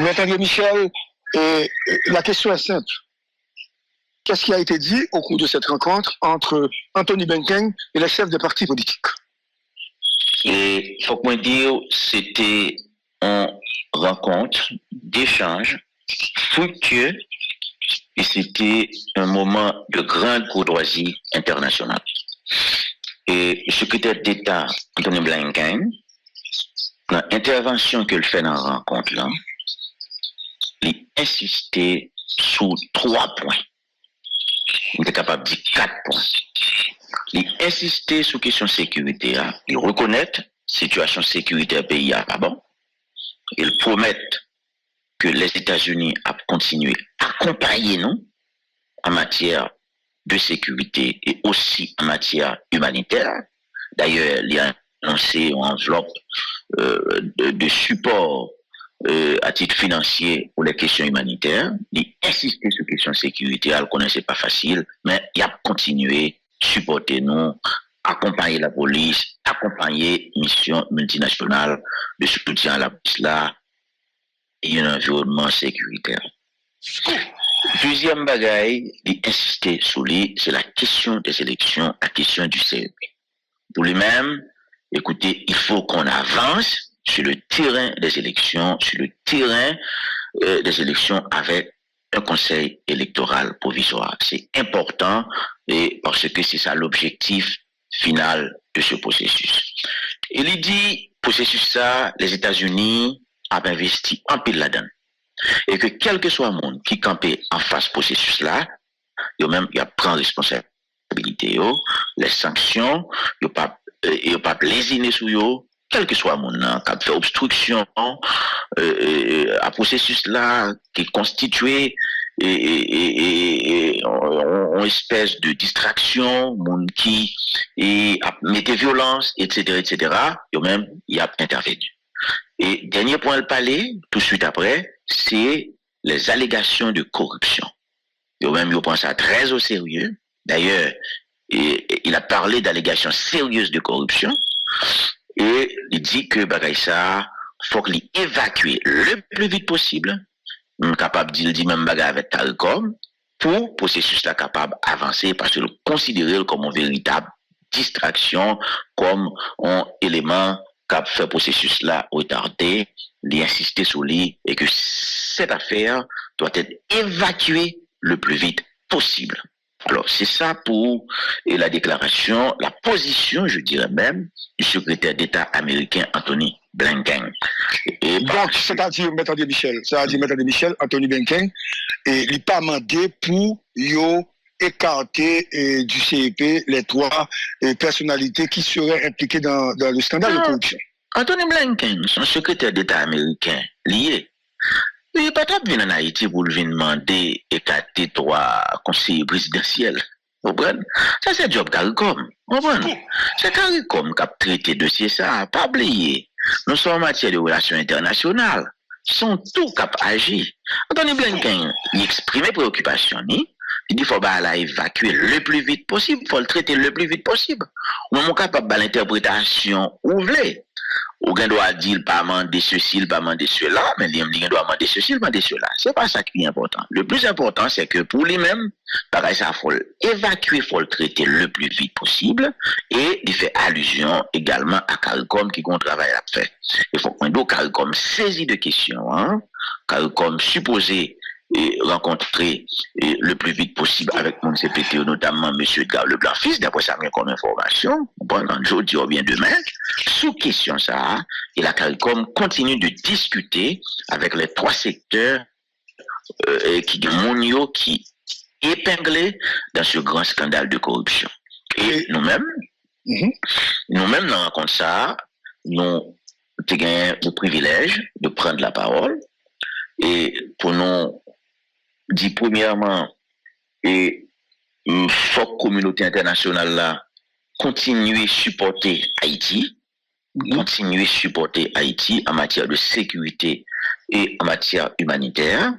Maître Michel, la question est simple. Qu'est-ce qui a été dit au cours de cette rencontre entre Anthony Blinken et les chefs des partis politiques? Et il faut que je dise, c'était une rencontre d'échange fructueux et c'était un moment de grande courtoisie internationale. Et le secrétaire d'État Anthony Blinken, dans l'intervention qu'il fait dans la rencontre là, il insistait sur 3 points. Il est capable de dire 4 points. Il insistait sur la question de sécurité. Il reconnaît la situation sécuritaire pays pas bon. Il promet que les États-Unis a continué à accompagner nous en matière de sécurité et aussi en matière humanitaire. D'ailleurs, il a annoncé une enveloppe de support à titre financier pour les questions humanitaires. Il insistait sur la question de sécurité. Elle ne connaissait pas facile, mais il a continué à supporter nous, accompagner la police, accompagner les missions multinationales de soutien à la police là et un environnement sécuritaire. Deuxième bagaille, il insistait sur lui, c'est la question des élections, la question du CEP. Pour lui-même, écoutez, il faut qu'on avance sur le terrain des élections, avec un conseil électoral provisoire. C'est important et parce que c'est ça l'objectif final de ce processus. Il dit, processus ça, les États-Unis ont investi en pile là-dedans. Et que quel que soit le monde qui campait en face processus là, il prend responsabilité, les sanctions, il pas lésiner sur eux, quel que soit le monde qui fait obstruction à processus là qui est constitué une espèce de distraction, monde qui mettait violence, etc., il a intervenu. Et dernier point, le palais, tout de suite après, c'est les allégations de corruption. Il prend ça très au sérieux. D'ailleurs, il a parlé d'allégations sérieuses de corruption. Et il dit que ça, faut qu'il évacue le plus vite possible. Capable de dire même bagarre avec Caricom pour le processus là capable d'avancer parce qu'il considère comme une véritable distraction, comme un élément qui fait le processus là retardé, d'insister sur lui et que cette affaire doit être évacuée le plus vite possible. Alors, c'est ça pour la déclaration, la position, je dirais même, du secrétaire d'État américain Anthony Blinken. Donc, c'est-à-dire, Maître Michel, Anthony Blinken, il n'a pas demandé pour écarter du CEP les 3 personnalités qui seraient impliquées dans le scandale de corruption. Anthony Blinken, son secrétaire d'État américain, lié. Il n'est pas trop venu en Haïti pour lui demander d'écarter 3 conseillers présidentiels. Vous comprenez? Ça, c'est le job Caricom. Vous comprenez? C'est Caricom qui a traité le dossier, ça. Pas oublier. Nous sommes en matière de relations internationales. Ils sont tous capables d'agir. Anthony Blinken, il exprimait préoccupation. Il dit qu'il faut l'évacuer le plus vite possible. Il faut le traiter le plus vite possible. On est capable de l'interprétation ou voulez. Ou bien doit dire pas demander ceci, pas demander cela, mais il doit demander ceci, demander cela. C'est pas ça qui est important. Le plus important, c'est que pour lui-même, pareil, ça faut l'évacuer, faut le traiter le plus vite possible, et il fait allusion également à Caricom qui a un travail à faire. Il faut qu'on Caricom saisit de questions, Caricom supposé rencontrer le plus vite possible avec mon CPTO, notamment M. Edgar Leblanc-Fils, d'après ça vient comme information, pendant aujourd'hui ou bien demain, sous question ça, et la CARICOM continue de discuter avec les 3 secteurs qui épinglés dans ce grand scandale de corruption. Et nous-mêmes, dans la rencontre ça, nous avons le privilège de prendre la parole et pour nous dit premièrement, et faut communauté internationale là continuer à supporter Haïti, en matière de sécurité et en matière humanitaire.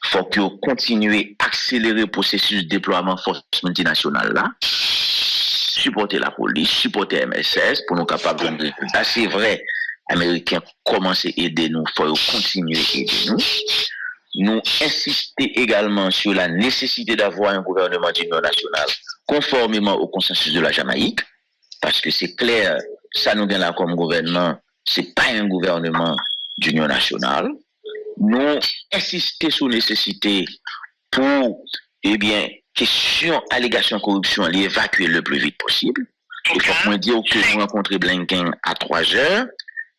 Faut que continuer à accélérer le processus de déploiement force multinationale là, supporter la police, supporter MSS pour nous capables de résultats. C'est vrai Américains commencent à aider nous, il faut continuer à aider nous. Nous insister également sur la nécessité d'avoir un gouvernement d'union nationale conformément au consensus de la Jamaïque, parce que c'est clair, ça nous donne là comme gouvernement, c'est pas un gouvernement d'union nationale. Nous insister sur la nécessité pour, eh bien, question, allégation, corruption, les évacuer le plus vite possible. Il faut qu'on dise que nous rencontrons Blinken à 3 heures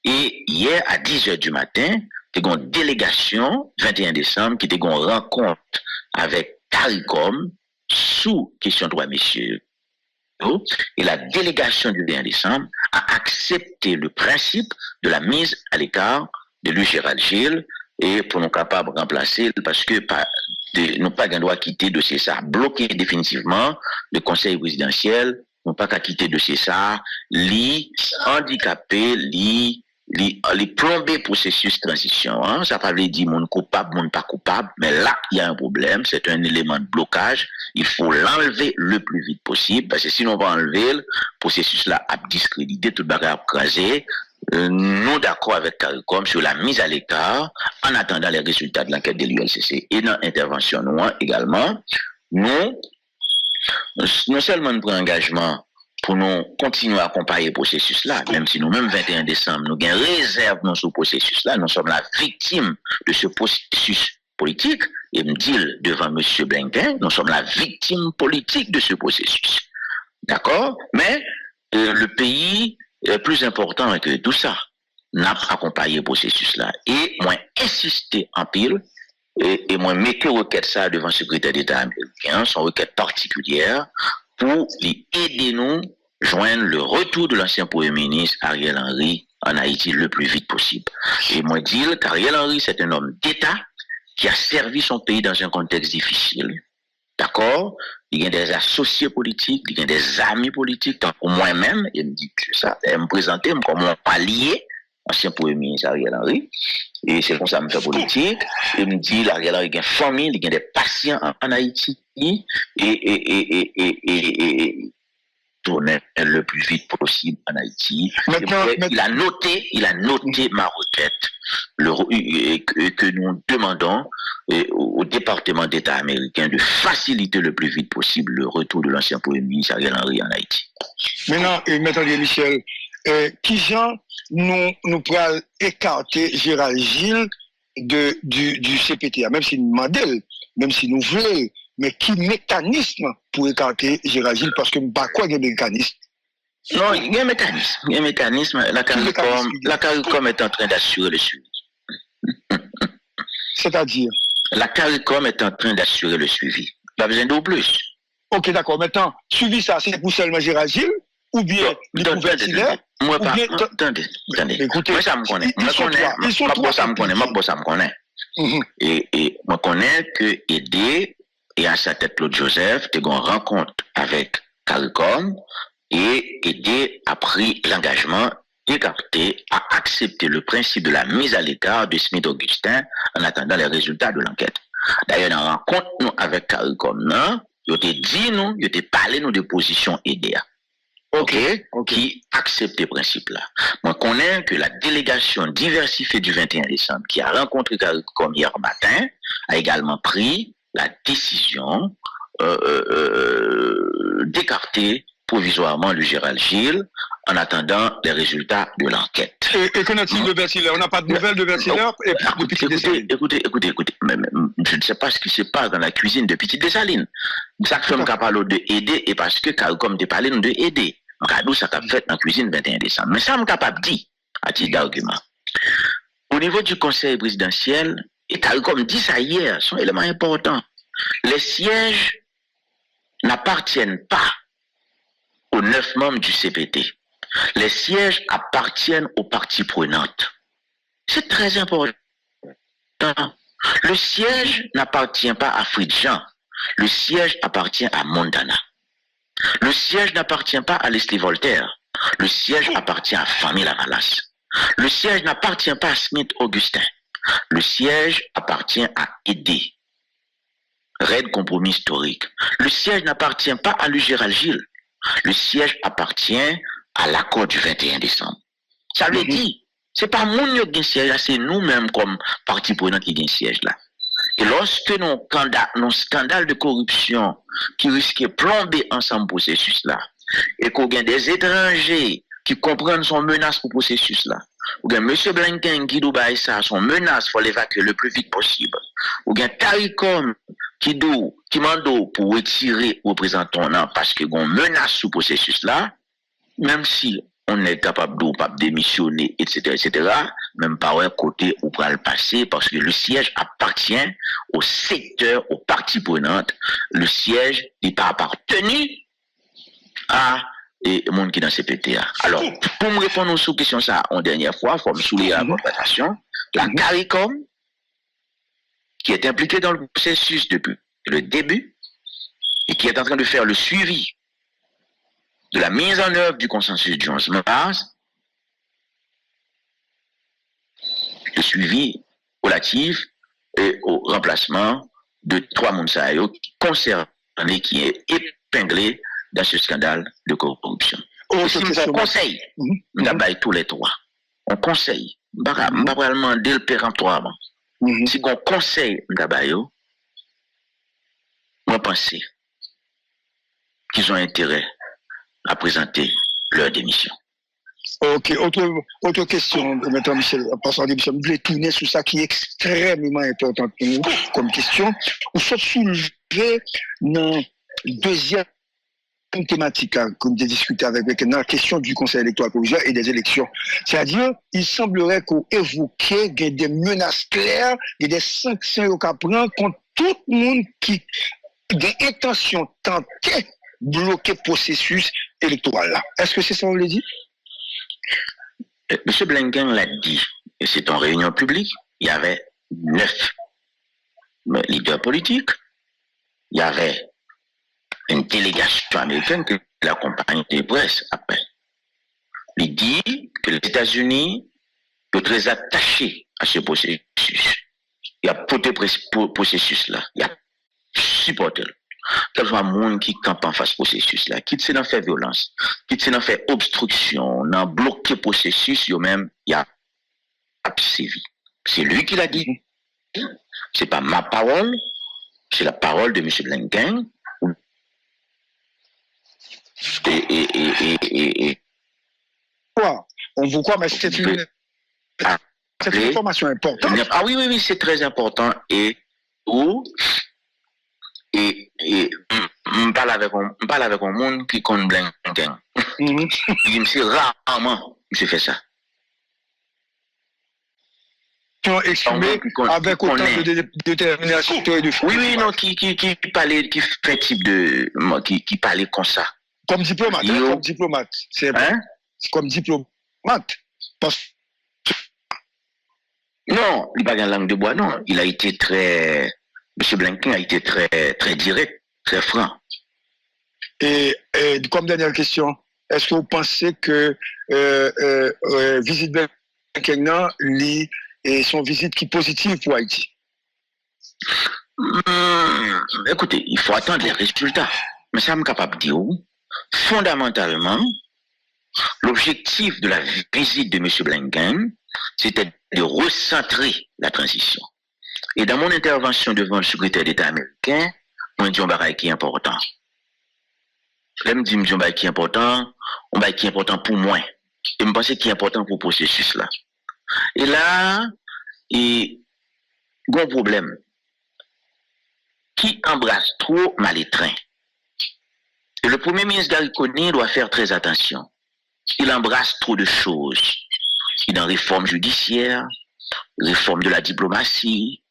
et hier à 10 heures du matin, il y a une délégation, 21 décembre, qui a une rencontre avec CARICOM sous question de droit, messieurs. Et la délégation du 21 décembre a accepté le principe de la mise à l'écart de Louis Gérald Gilles et pour nous capables de remplacer, parce que nous pas un droit quitter de ça, bloquer définitivement le conseil présidentiel, nous pas qu'à quitter de ça, handicapé, les plomber processus transition. Hein? Ça ne veut pas dire mon coupable, mon pas coupable, mais là, il y a un problème, c'est un élément de blocage. Il faut l'enlever le plus vite possible, parce que sinon on va enlever le processus là à discréditer, tout le bagage à craser. Nous d'accord avec CARICOM sur la mise à l'écart en attendant les résultats de l'enquête de l'ULCC. Et dans l'intervention nous également, nous non seulement nous prenons engagement pour nous continuer à accompagner le processus là, même si nous-mêmes 21 décembre, nous avons réserve dans ce processus là, nous sommes la victime de ce processus politique, et me dit devant M. Blinken, nous sommes la victime politique de ce processus. D'accord? Mais le pays est plus important que tout ça. N'a pas accompagné le processus là. Et moi, insister en pile, et moi, mettez requête ça devant le secrétaire d'État américain, son requête particulière, pour aider nous joindre le retour de l'ancien Premier ministre Ariel Henry en Haïti le plus vite possible. Et moi dire qu'Ariel Henry, c'est un homme d'État qui a servi son pays dans un contexte difficile. D'accord? Il y a des associés politiques, il y a des amis politiques, tant pour moi-même, il me dit que ça, il me présenter comme un allié, ancien Premier ministre Ariel Henry. Et c'est comme ça que je me fais politique. Il me dit, Ariel Henry, il y a une famille, il y a des patients en Haïti, et tourner le plus vite possible en Haïti. Il a noté ma requête que nous demandons au département d'État américain de faciliter le plus vite possible le retour de l'ancien Premier ministre Ariel Henry en Haïti. Maintenant, Maître Michel, qui gens nous pourrons écarter Gérald Gilles du CPTA, même si nous demandons, même si nous voulons, mais qui mécanisme pour écarter Gérald Gilles, parce que pas quoi il y a un mécanisme? Non, il y a un mécanisme. Il y a un mécanisme. La CARICOM est en train d'assurer le suivi. C'est-à-dire? La CARICOM est en train d'assurer le suivi. Pas besoin de plus. Ok, d'accord. Maintenant, suivi ça, c'est pour seulement Gérald Gilles ou bien les couvertures? Moi, pas. Attendez. Écoutez, moi, ça me connaît. Ça me connaît. Et moi, connais que aider, et à sa tête, Claude Joseph, tu as une rencontre avec CARICOM et aider a pris l'engagement d'écarter, à accepter le principe de la mise à l'écart de Smith Augustin en attendant les résultats de l'enquête. D'ailleurs, dans la rencontre nous avec CARICOM, il a dit nous, il a parlé nous de position EDA. Qui accepte ce principe-là. Moi, je connais que la délégation diversifiée du 21 décembre qui a rencontré CARICOM hier matin a également pris la décision d'écarter provisoirement le Gérald Gilles en attendant les résultats de l'enquête. Et qu'en est-il de Bertiller? On n'a pas de nouvelles de Bertiller Écoutez. Je ne sais pas ce qui se passe dans la cuisine de Petite Dessalines. Ça fait capable de aider et parce que CARICOM a parlé de aider. Nous, ça a fait dans la cuisine 21 décembre. Mais ça, je suis capable de dire, à titre d'argument. Au niveau du conseil présidentiel, et CARICOM dit ça hier, c'est un élément important. Les sièges n'appartiennent pas aux 9 membres du CPT. Les sièges appartiennent aux parties prenantes. C'est très important. Le siège n'appartient pas à Fridjan. Le siège appartient à Montana. Le siège n'appartient pas à Leslie Voltaire. Le siège appartient à Famille Lavalas. Le siège n'appartient pas à Smith Augustin. Le siège appartient à Aidé. Raid compromis historique. Le siège n'appartient pas à Louis Gérald Gilles. Le siège appartient à l'accord du 21 décembre. Ça veut dire, C'est pas moun qui gagne siège, c'est nous-mêmes comme parti prenant qui gagne siège là. Et lorsque nos scandales de corruption qui risquent de plomber ensemble processus là, et qu'on a des étrangers qui comprennent son menace pour processus là, ou bien M. Blinken qui doit ça, son menace, il faut l'évacuer le plus vite possible, ou bien CARICOM qui mande pour retirer représentant parce que qu'on menace sous processus là, même si on est capable de pas démissionner, etc., même par un côté où pour le passer, parce que le siège appartient au secteur, aux parties prenantes. Le siège n'est pas appartenu à les gens qui dans CPTA. Alors, pour me répondre aux questions ça en dernière fois, il faut me souligner la conversation. La CARICOM, qui est impliquée dans le processus depuis le début, et qui est en train de faire le suivi de la mise en œuvre du consensus du 11 mars, le suivi relatif et au remplacement de 3 Mounsayo concernés qui est épinglé dans ce scandale de corruption. Et si on conseille, d'abord tous les 3, on conseille, on va demander le péremptoire. Si on conseille d'abord, on pense qu'ils ont intérêt à présenter leur démission. Ok, autre question, M. Michel, passant démission, je voulais tourner sur ça qui est extrêmement important pour nous comme question. Vous êtes soulevé dans deuxième thématique, comme j'ai discuté avec la question du Conseil électoral provisoire et des élections. C'est-à-dire, il semblerait qu'on évoque des menaces claires et des sanctions qu'on prend contre tout le monde qui a des intentions tentées bloquer le processus électoral là. Est-ce que c'est ça qu'on le dit? M. Blinken l'a dit, et c'est en réunion publique, il y avait 9 leaders politiques, il y avait une délégation américaine qui l'accompagne des presse après. Il dit que les États-Unis sont très attachés à ce processus. Il y a porté processus là, il y a supporté. Quel soit le monde qui campe en face processus là, qui s'est fait violence, qui s'est fait obstruction, n'a bloqué processus, même il y a sévi. C'est lui qui l'a dit. C'est pas ma parole, c'est la parole de M. Blinken. Quoi? On vous croit, mais c'est une information importante. Ah oui, c'est très important. Et on parle avec un monde qui compte Blinken. Il me dit rarement, il fait ça. Exprimé avec autant de détermination et de fou. Oui, non, qui fait type de. Qui parlait comme ça. Comme diplomate, comme diplomate. C'est comme diplomate. Non, il n'a pas de langue de bois, non. Il a été très. M. Blinken a été très direct, très franc. Et comme dernière question, est-ce que vous pensez que visite Blinken et son visite qui est positive pour Haïti? Écoutez, il faut attendre les résultats. Mais ça me capable de dire, fondamentalement, l'objectif de la visite de M. Blinken, c'était de recentrer la transition. Et dans mon intervention devant le secrétaire d'État américain, on dit un bagage qui est important. Je me dis un bagage qui est important, un bagage qui est important pour moi. Et je pense qu'il est important pour le processus là. Et là, il y a un problème. Qui embrasse trop Malétrin. Et le premier ministre Gariconi doit faire très attention. Il embrasse trop de choses. Il est en réforme judiciaire, réforme de la diplomatie,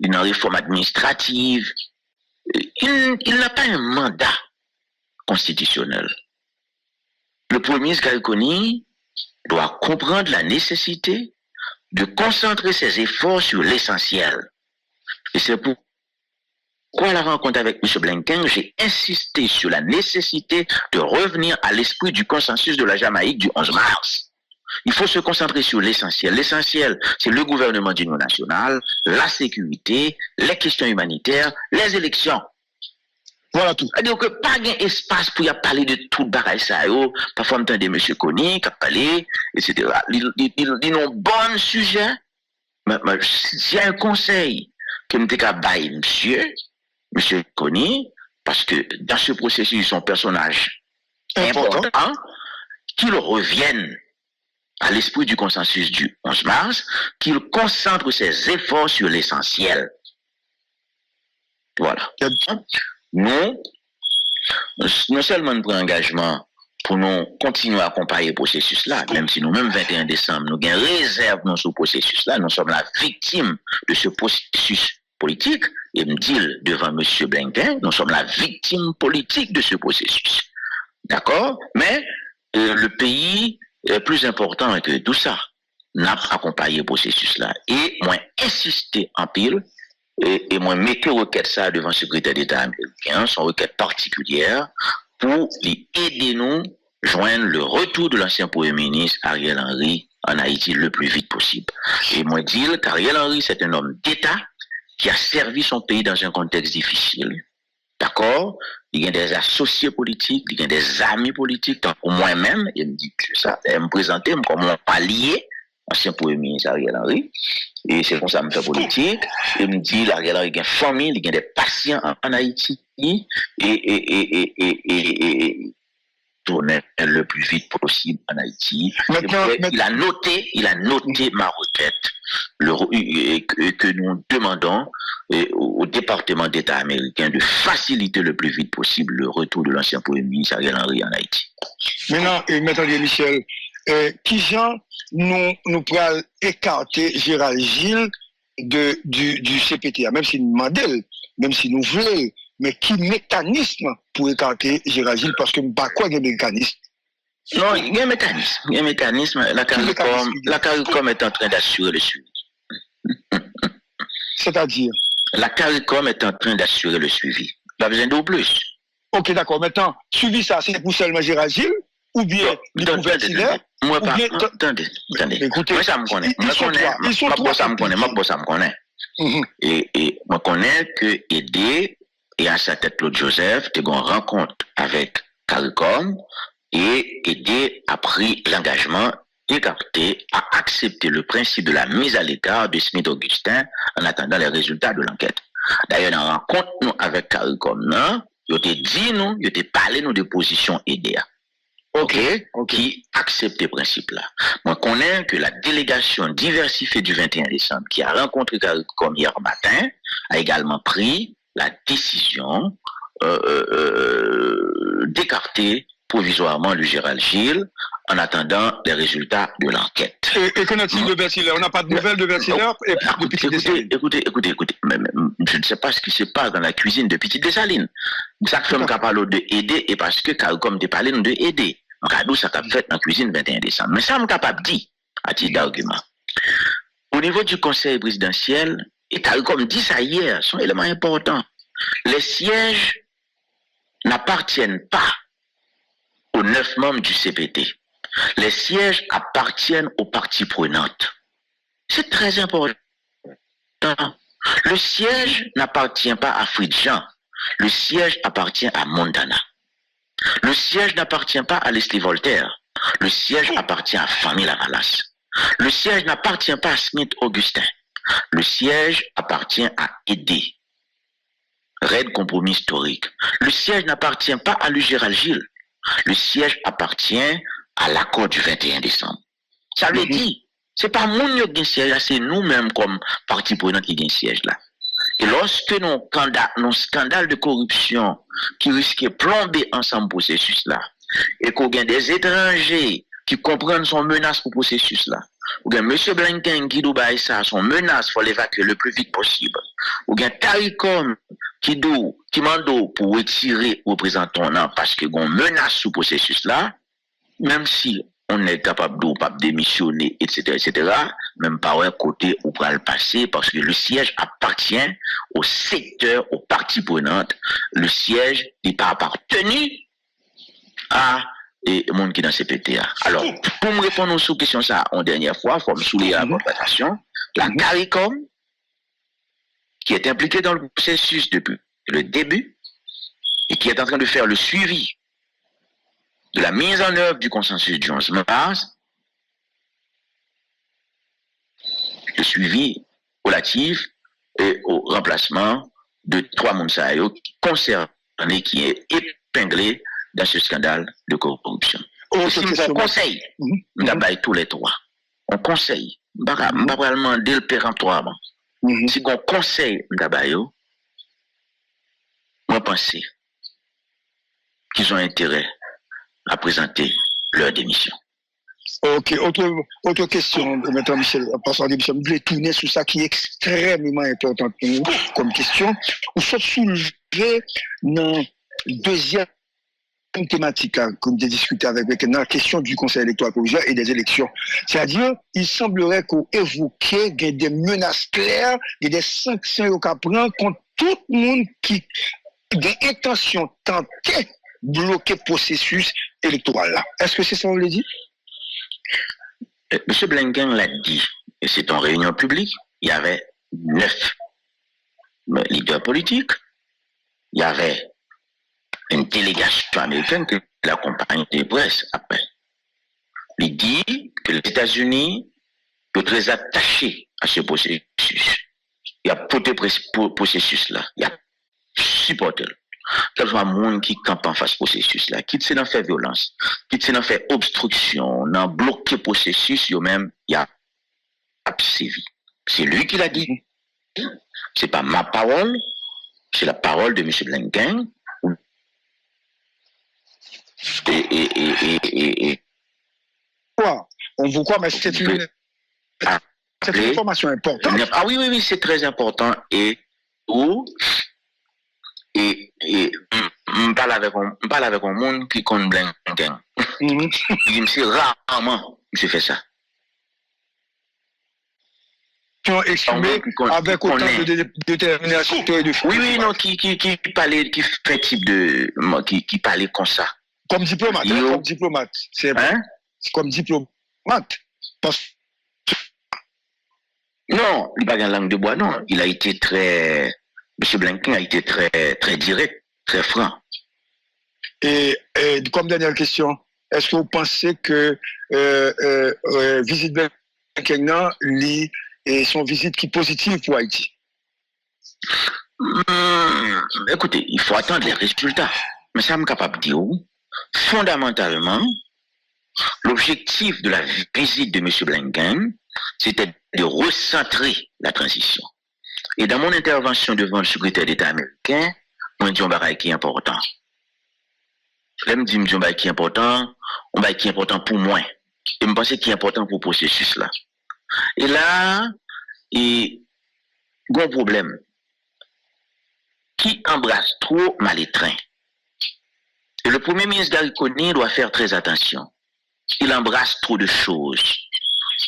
il est en réforme administrative. Il n'a pas un mandat constitutionnel. Le premier ministre Gariconi doit comprendre la nécessité de concentrer ses efforts sur l'essentiel. Et c'est pourquoi la rencontre avec M. Blinken, j'ai insisté sur la nécessité de revenir à l'esprit du consensus de la Jamaïque du 11 mars. Il faut se concentrer sur l'essentiel. L'essentiel, c'est le gouvernement d'union nationale, la sécurité, les questions humanitaires, les élections. Voilà tout. C'est-à-dire que pas d'espace pour y parler de tout le bagage ça. Parfois, on entend M. Kony qui a parlé, etc. Ils ont un bon sujet. Mais s'il y a un conseil que nous avons bailler monsieur Kony, parce que dans ce processus, ils sont personnage important, qu'il revienne à l'esprit du consensus du 11 mars, qu'il concentre ses efforts sur l'essentiel. Voilà. Nous, non seulement nous prenons engagement pour nous continuer à accompagner le processus-là, même si nous-mêmes, 21 décembre, nous avons réserve dans ce processus-là, nous sommes la victime de ce processus politique, et me dit devant M. Blinken, nous sommes la victime politique de ce processus. D'accord? Mais le pays est plus important que tout ça. N'a pas accompagné le processus-là. Et moi, insister en pile, et moi, mettez requête ça devant le secrétaire d'État américain, son requête particulière, pour aider nous joindre le retour de l'ancien Premier ministre Ariel Henry en Haïti le plus vite possible. Et moi, dire qu'Ariel Henry, c'est un homme d'État qui a servi son pays dans un contexte difficile. D'accord? Il y a des associés politiques, il y a des amis politiques, tant pour moi-même, il me dit que ça, il me présenter comme un palier, ancien Premier ministre Ariel Henry, et c'est comme ça que je me fais politique, il me dit, Ariel Henry, il y a une famille, il y a des patients en Haïti, et tourner le plus vite possible en Haïti. Il a noté ma requête que nous demandons au département d'État américain de faciliter le plus vite possible le retour de l'ancien Premier ministre Ariel Henry en Haïti. Maintenant, Maître Michel, qui genre nous pourrons écarter Gérald Gilles du CPTA, même si nous demandons, même si nous voulons, mais qui mécanisme pour écarter Gérald Gilles, parce que nous ne pas quoi de mécanisme. Non, il y a un mécanisme. Il y a un mécanisme. La CARICOM est en train d'assurer le suivi. C'est-à-dire? La CARICOM est en train d'assurer le suivi. Il a besoin de plus. Ok, d'accord. Maintenant, suivi ça, c'est pour seulement Gérald Gilles, ou bien les couvertures? Moi, pas. Attendez. Écoutez, moi, ça me connaît. Moi, ça me connaît. Et moi, connais que aider, et à sa tête Claude Joseph, tu as une rencontre avec CARICOM, et aider a pris l'engagement d'écarter, à accepter le principe de la mise à l'écart de Smith Augustin en attendant les résultats de l'enquête. D'ailleurs, dans la rencontre nous avec CARICOM, il te dit nous, il te parlé nous de position EDA. OK. Qui accepte ce principe-là. Moi, je connais que la délégation diversifiée du 21 décembre qui a rencontré CARICOM hier matin a également pris la décision d'écarter provisoirement le Gérald Gilles en attendant les résultats de l'enquête. Et qu'en a-t-il de Bertiller? On n'a pas de nouvelles de Bertiller? Écoutez. Je ne sais pas ce qui se passe dans la cuisine de Petite Dessalines. Ça que je suis capable d'aider et parce que CARICOM te parlé de aider. Regardez ça qu'a fait dans la cuisine 21 décembre. Mais ça, je suis capable de dire, à titre d'argument. Au niveau du conseil présidentiel, et CARICOM dit ça hier, son élément important. Les sièges n'appartiennent pas aux 9 membres du CPT. Les sièges appartiennent aux parties prenantes. C'est très important. Le siège n'appartient pas à Fridjan. Le siège appartient à Mondana. Le siège n'appartient pas à Leslie Voltaire. Le siège appartient à Fanny Lavalas. Le siège n'appartient pas à Smith Augustin. Le siège appartient à Aidé. Raid compromis historique. Le siège n'appartient pas à lui Gérald Gilles. Le siège appartient à l'accord du 21 décembre. Ça veut dire, c'est pas mon qui a un siège là, c'est nous-mêmes comme parti prenant qui a un siège là. Et lorsque nos scandales de corruption qui risquent de plomber ensemble le processus là, et qu'on a des étrangers qui comprennent son menace pour le processus là, ou bien M. Blinken qui doit ça, son menace, il faut l'évacuer le plus vite possible, ou bien CARICOM qui mande pour retirer représentant parce que qu'on menace ce processus là, même si on est capable de pas démissionner, etc., même par un côté où pour le passer, parce que le siège appartient au secteur, aux parties prenantes. Le siège n'est pas appartenu à les monde qui est dans CPTA. Alors, pour me répondre aux questions ça en dernière fois, il faut me souligner la conversation. La CARICOM, qui est impliquée dans le processus depuis le début, et qui est en train de faire le suivi de la mise en œuvre du consensus du 11 mars, le suivi relatif et au remplacement de 3 Mounsaïo qui concernés, qui est épinglé dans ce scandale de corruption. On conseille, d'abord tous les 3. On conseille, on va pas demander le péremptoirement. Si on conseille d'abord, moi pense qu'ils ont intérêt à présenter leur démission. Ok, autre question, M. Michel, passant démission, je voulais tourner sur ça qui est extrêmement important pour nous comme question. On se soulever dans deuxième thématique qu'on a discuté avec la question du Conseil électoral provisoire et des élections. C'est-à-dire, il semblerait qu'on évoque des menaces claires et des sanctions qu'on prend contre tout le monde qui a des intentions tentées de bloquer le processus électoral là. Est-ce que c'est ça qu'on l'a dit? M. Blinken l'a dit, et c'est en réunion publique, il y avait 9 leaders politiques, il y avait une délégation américaine qui l'accompagne des presse après. Il dit que les États-Unis sont très attachés à ce processus. Il y a porté processus là, il y a supporté. Quel soit le monde qui campe en face processus là, qui s'est dans fait violence, qui s'est dans fait obstruction, dans bloqué processus, il même il y a sévi. C'est lui qui l'a dit. C'est pas ma parole, c'est la parole de M. Blinken. Quoi? On vous croit, mais c'est une information importante. Ah oui, c'est très important. Et on parle avec un monde qui connaît Blinken. Il me dit rarement, je fais ça. Qui ont exprimé avec autant de détermination et de force. Oui, non, qui fait type de, qui parlait comme ça. Comme diplomate, comme diplomate. C'est comme diplomate. Non, il n'a pas une langue de bois, non. Il a été très, M. Blinken a été très direct, très franc. Et comme dernière question, est-ce que vous pensez que visite Blinken et son visite qui est positive pour Haïti? Écoutez, il faut attendre les résultats. Mais ça me capable de dire, fondamentalement, l'objectif de la visite de M. Blinken, c'était de recentrer la transition. Et dans mon intervention devant le secrétaire d'État américain, moi, je dis un bagage qui est important. Je me dis un bagage qui est important, un bagage qui est important pour moi. Et je pense qu'il est important pour le processus là. Et là, il y a un problème. Qui embrasse trop Malétrin? Et le Premier ministre Gariconi doit faire très attention. Il embrasse trop de choses.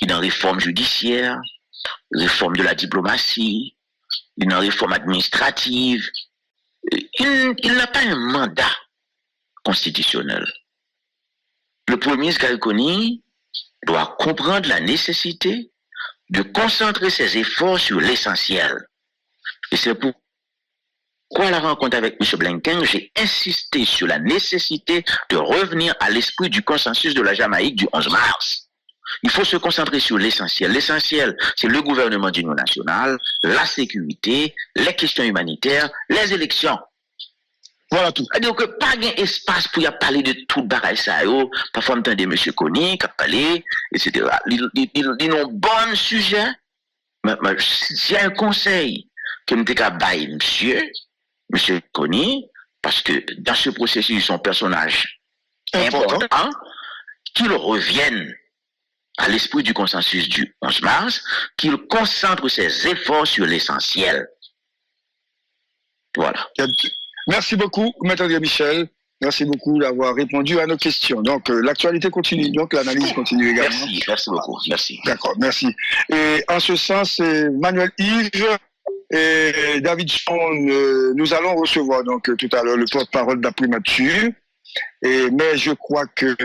Il est dans réforme judiciaire, réforme de la diplomatie, il est dans réforme administrative. Il n'a pas un mandat constitutionnel. Le Premier ministre Gariconi doit comprendre la nécessité de concentrer ses efforts sur l'essentiel. Et c'est pourquoi la rencontre avec M. Blinken, j'ai insisté sur la nécessité de revenir à l'esprit du consensus de la Jamaïque du 11 mars. Il faut se concentrer sur l'essentiel. L'essentiel, c'est le gouvernement d'union nationale, la sécurité, les questions humanitaires, les élections. Voilà tout. C'est-à-dire que pas d'espace pour y parler de tout le bagage ça. Parfois, on entend M. Kony qui a parlé, etc. Ils ont un bon sujet. Mais s'il y a un conseil que je vais bailler, M. Kony, parce que dans ce processus, son personnage important, qu'il revienne à l'esprit du consensus du 11 mars, qu'il concentre ses efforts sur l'essentiel. Voilà. Merci beaucoup, Maître Michel. Merci beaucoup d'avoir répondu à nos questions. Donc, l'actualité continue, donc l'analyse continue également. Merci beaucoup. Merci. D'accord, merci. Et en ce sens, Manuel Yves et David Son, nous allons recevoir donc tout à l'heure le porte-parole de la primature. Mais je crois que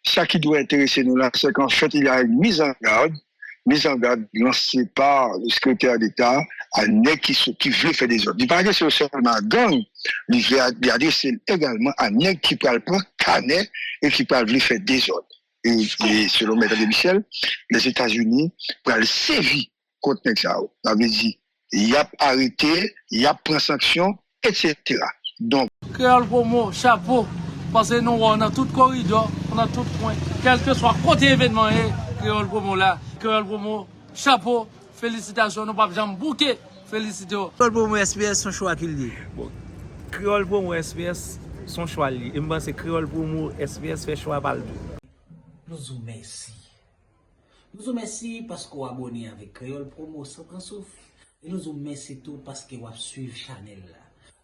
ça qui doit intéresser nous là, c'est qu'en fait, il y a une mise en garde mise en garde lancée par le secrétaire d'État à nèg qui veut faire des ordres. Il paraît que c'est seulement gang, il veut adresser également à nèg qui parle pas canet et qui parle veut faire des ordres. Et selon Maître de Michel, les États-Unis pour sévir contre nèg ça. Ça veut dire il a arrêté, il a pris sanction, etc. Donc Créole Promo, chapeau, parce que nous, on a tout corridor, on a tout point, quel que soit côté événement, Créole Promo là, Créole Promo, chapeau, félicitations, nous pas jamais bouquet, félicitations. Créole Promo SPS son choix qu'il dit. Bon, Créole Promo SPS son choix li. Et moi c'est Créole Promo SPS fait choix par le tout. Nous vous merci. Nous vous merci parce qu'on a abonné avec Créole Promo sans prendre souffle. Et nous vous merci tout parce que vous avez suivi Chanel là.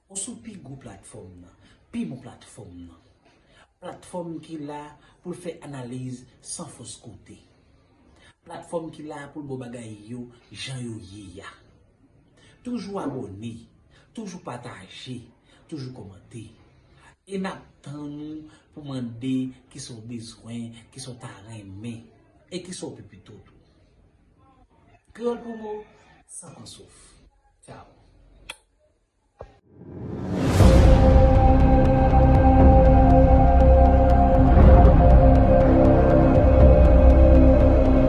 On sous pi gros plateforme, pi mon plateforme. Plateforme qui là pour faire analyse sans fausse côté. Plateforme qui là pour bon bagay yo, Jean yo ya. Toujours abonné, toujours partager, toujours commenter. Et n'attendons pour demander qui sont besoins, qui sont aimés et qui sont plus tout. Créole Promo, sans qu'on souffre. Ciao.